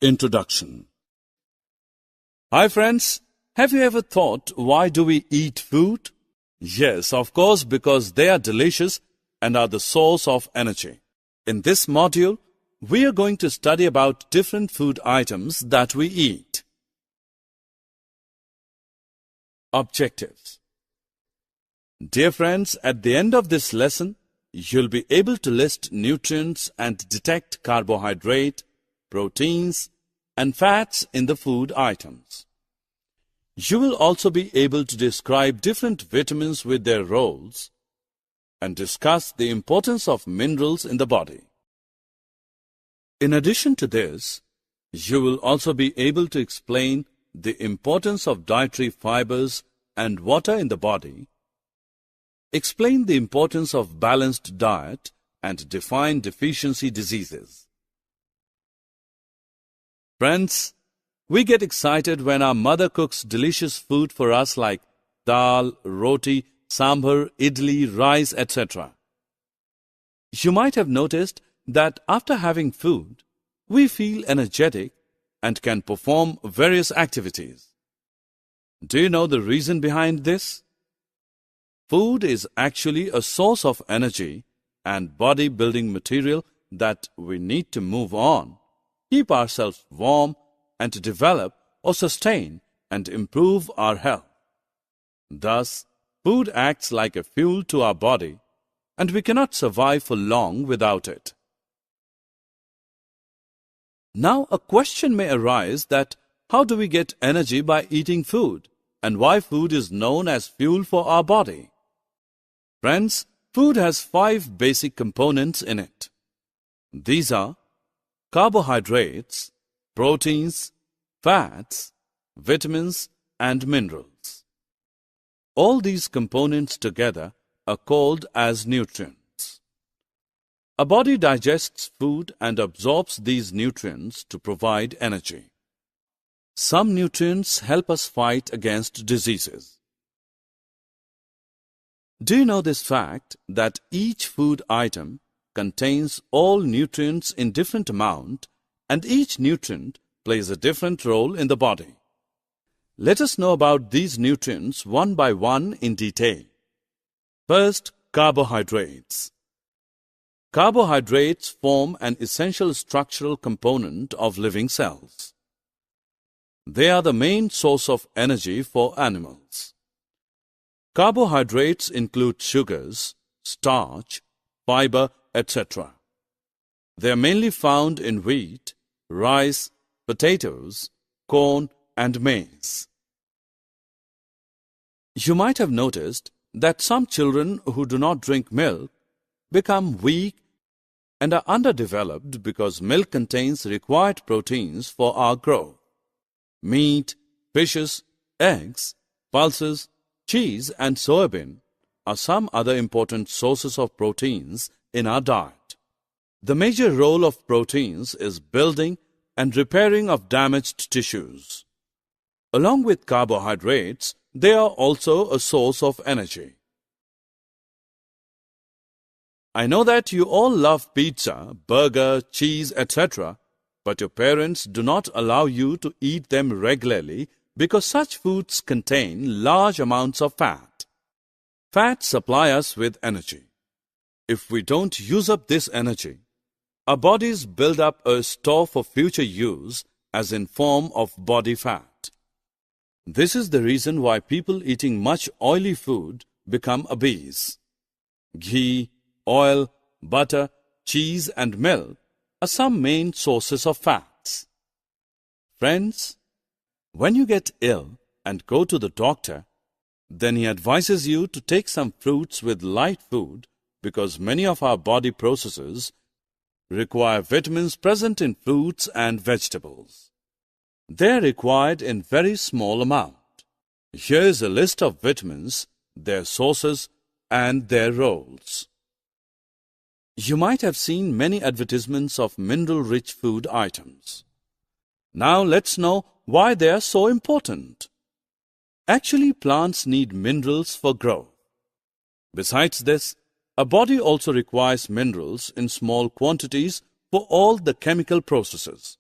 Introduction. Hi friends, have you ever thought why do we eat food? Yes, of course, because they are delicious and are the source of energy. In this module, we are going to study about different food items that we eat. Objectives. Dear friends, at the end of this lesson, you'll be able to list nutrients and detect carbohydrate, proteins, and fats in the food items. You will also be able to describe different vitamins with their roles and discuss the importance of minerals in the body. In addition to this, you will also be able to explain the importance of dietary fibers and water in the body, explain the importance of balanced diet, and define deficiency diseases. Friends, we get excited when our mother cooks delicious food for us like dal, roti, sambar, idli, rice, etc. You might have noticed that after having food, we feel energetic and can perform various activities. Do you know the reason behind this? Food is actually a source of energy and body-building material that we need to move on, keep ourselves warm, and to develop or sustain and improve our health. Thus, food acts like a fuel to our body, and we cannot survive for long without it. Now, a question may arise that how do we get energy by eating food, and why food is known as fuel for our body? Friends, food has 5 basic components in it. These are carbohydrates, proteins, fats, vitamins, and minerals. All these components together are called as nutrients. A body digests food and absorbs these nutrients to provide energy. Some nutrients help us fight against diseases. Do you know this fact that each food item contains all nutrients in different amount, and each nutrient plays a different role in the body? Let us know about these nutrients one by one in detail. First, carbohydrates. Carbohydrates form an essential structural component of living cells. They are the main source of energy for animals. Carbohydrates include sugars, starch, fiber, etc. They are mainly found in wheat, rice, potatoes, corn, and maize. You might have noticed that some children who do not drink milk become weak and are underdeveloped because milk contains required proteins for our growth. Meat, fishes, eggs, pulses, cheese, and soybean are some other important sources of proteins in our diet. The major role of proteins is building and repairing of damaged tissues. Along with carbohydrates, they are also a source of energy. I know that you all love pizza, burger, cheese, etc., but your parents do not allow you to eat them regularly because such foods contain large amounts of fat. Fats supply us with energy. If we don't use up this energy, our bodies build up a store for future use as in form of body fat. This is the reason why people eating much oily food become obese. Ghee, oil, butter, cheese, and milk are some main sources of fats. Friends, when you get ill and go to the doctor, then he advises you to take some fruits with light food because many of our body processes require vitamins present in fruits and vegetables. They are required in very small amount. Here is a list of vitamins, their sources, and their roles. You might have seen many advertisements of mineral-rich food items. Now let's know why they are so important. Actually, plants need minerals for growth. Besides this, a body also requires minerals in small quantities for all the chemical processes.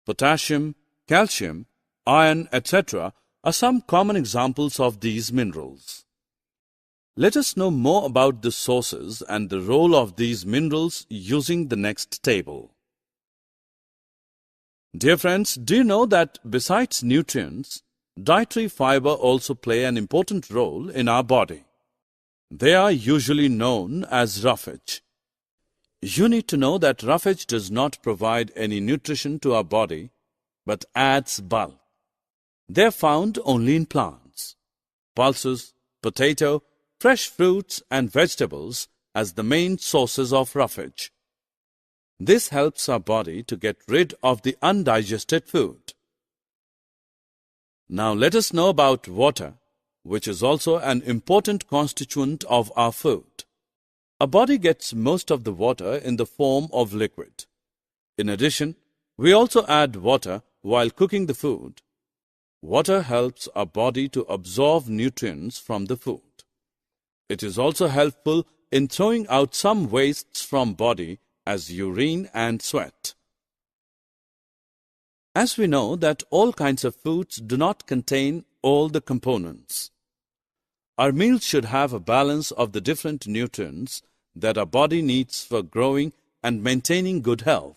potassium, calcium, iron, etc. are some common examples of these minerals. Let us know more about the sources and the role of these minerals using the next table. Dear friends, do you know that besides nutrients, dietary fiber also play an important role in our body? They are usually known as roughage. You need to know that roughage does not provide any nutrition to our body, but adds bulk. They are found only in plants, pulses, potato, fresh fruits and vegetables as the main sources of roughage. This helps our body to get rid of the undigested food. Now let us know about water, which is also an important constituent of our food. Our body gets most of the water in the form of liquid. In addition, we also add water while cooking the food. Water helps our body to absorb nutrients from the food. It is also helpful in throwing out some wastes from body as urine and sweat. As we know that all kinds of foods do not contain all the components. Our meals should have a balance of the different nutrients that our body needs for growing and maintaining good health.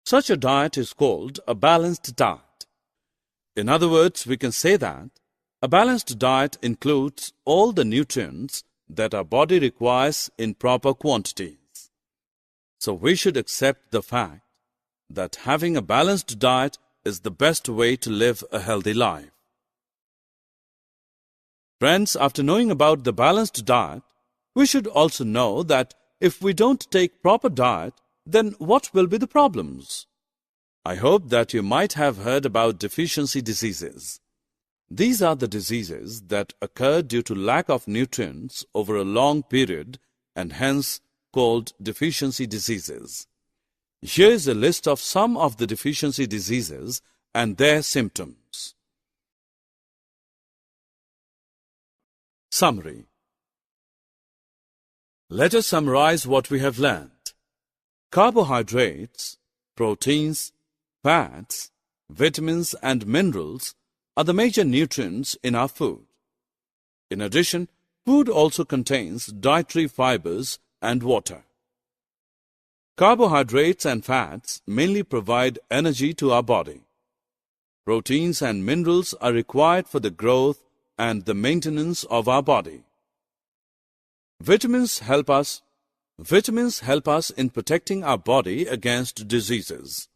Such a diet is called a balanced diet. In other words, we can say that a balanced diet includes all the nutrients that our body requires in proper quantities. So we should accept the fact that having a balanced diet is the best way to live a healthy life. Friends, after knowing about the balanced diet, we should also know that if we don't take proper diet, then what will be the problems? I hope that you might have heard about deficiency diseases. These are the diseases that occur due to lack of nutrients over a long period and hence called deficiency diseases. Here is a list of some of the deficiency diseases and their symptoms. Summary. Let us summarize what we have learned. Carbohydrates, proteins, fats, vitamins and minerals are the major nutrients in our food. In addition, food also contains dietary fibers and water. Carbohydrates and fats mainly provide energy to our body. Proteins and minerals are required for the growth and the maintenance of our body. Vitamins help us in protecting our body against diseases.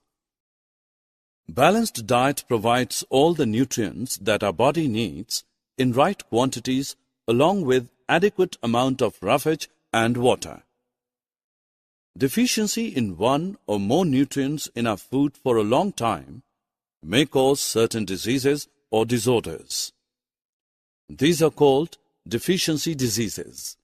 Balanced diet provides all the nutrients that our body needs in right quantities along with adequate amount of roughage and water. Deficiency in one or more nutrients in our food for a long time may cause certain diseases or disorders. These are called deficiency diseases.